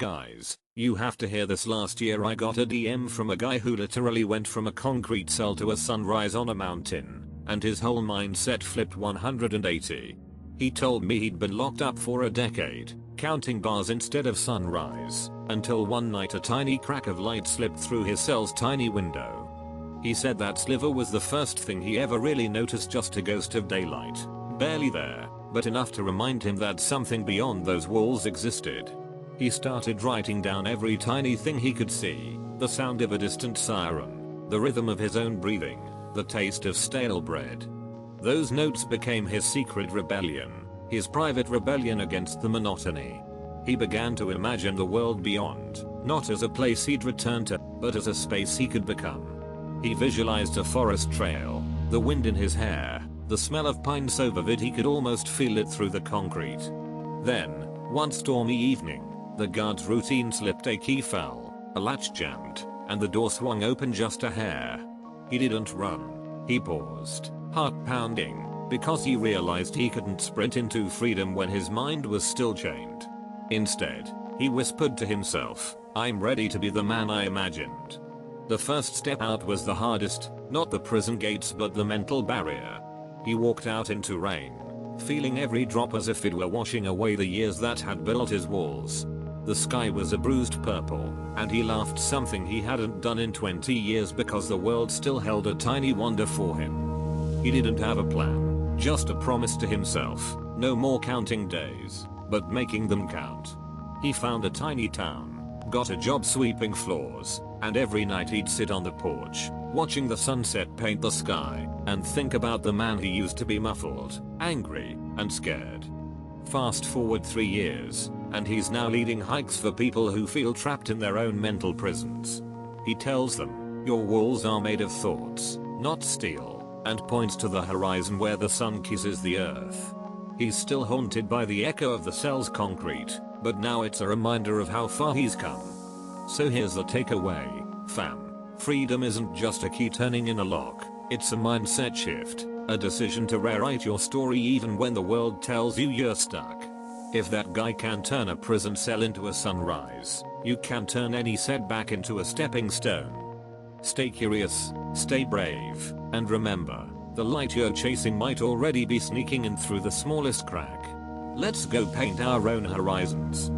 Guys, you have to hear this. Last year I got a DM from a guy who literally went from a concrete cell to a sunrise on a mountain, and his whole mindset flipped 180. He told me he'd been locked up for a decade, counting bars instead of sunrise, until one night a tiny crack of light slipped through his cell's tiny window. He said that sliver was the first thing he ever really noticed, just a ghost of daylight, barely there, but enough to remind him that something beyond those walls existed. He started writing down every tiny thing he could see, the sound of a distant siren, the rhythm of his own breathing, the taste of stale bread. Those notes became his secret rebellion, his private rebellion against the monotony. He began to imagine the world beyond, not as a place he'd return to, but as a space he could become. He visualized a forest trail, the wind in his hair, the smell of pine so vivid he could almost feel it through the concrete. Then, one stormy evening, the guard's routine slipped, a key fell, a latch jammed, and the door swung open just a hair. He didn't run. He paused, heart pounding, because he realized he couldn't sprint into freedom when his mind was still chained. Instead, he whispered to himself, "I'm ready to be the man I imagined." The first step out was the hardest, not the prison gates but the mental barrier. He walked out into rain, feeling every drop as if it were washing away the years that had built his walls. The sky was a bruised purple, and he laughed, something he hadn't done in 20 years because the world still held a tiny wonder for him. He didn't have a plan, just a promise to himself, no more counting days, but making them count. He found a tiny town, got a job sweeping floors, and every night he'd sit on the porch, watching the sunset paint the sky, and think about the man he used to be, muffled, angry, and scared. Fast forward 3 years, and he's now leading hikes for people who feel trapped in their own mental prisons. He tells them, "Your walls are made of thoughts, not steel," and points to the horizon where the sun kisses the earth. He's still haunted by the echo of the cell's concrete, but now it's a reminder of how far he's come. So here's the takeaway, fam. Freedom isn't just a key turning in a lock, it's a mindset shift, a decision to rewrite your story even when the world tells you you're stuck. If that guy can turn a prison cell into a sunrise, you can turn any setback into a stepping stone. Stay curious, stay brave, and remember, the light you're chasing might already be sneaking in through the smallest crack. Let's go paint our own horizons.